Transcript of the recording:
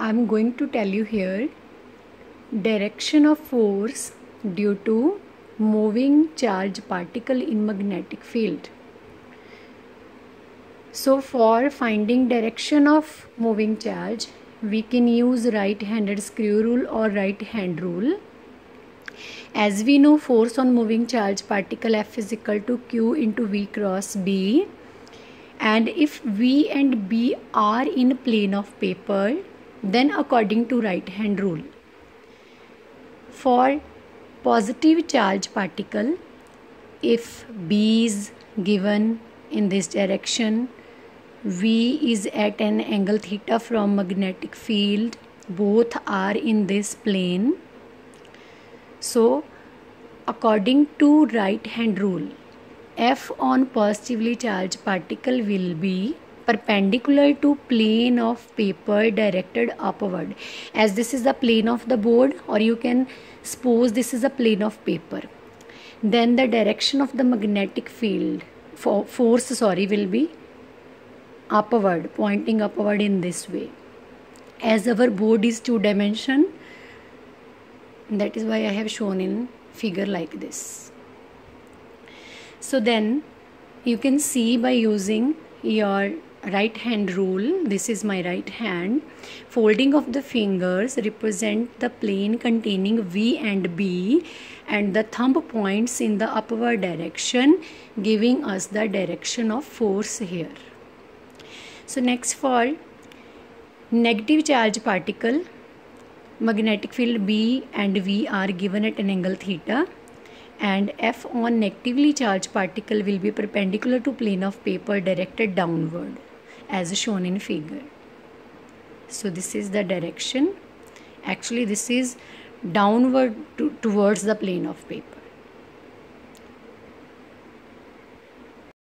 I'm going to tell you here direction of force due to moving charge particle in magnetic field. So for finding direction of moving charge, we can use right-handed screw rule or right hand rule. As we know, force on moving charge particle F is equal to Q into V cross B. And if V and B are in plane of paper, then according to right hand rule, for positive charge particle, if B is given in this direction, V is at an angle theta from magnetic field, both are in this plane. So according to right hand rule, F on positively charged particle will be perpendicular to plane of paper directed upward. As this is the plane of the board, or you can suppose this is a plane of paper, then the direction of the magnetic field force will be upward, pointing upward in this way. As our board is 2-dimensional, that is why I have shown in figure like this. So then you can see by using your right hand rule, this is my right hand, folding of the fingers represent the plane containing V and B, and the thumb points in the upward direction, giving us the direction of force here. So next, for negative charge particle, magnetic field B and V are given at an angle theta, and F on negatively charged particle will be perpendicular to plane of paper directed downward as shown in figure. So this is the direction. Actually this is downward towards the plane of paper.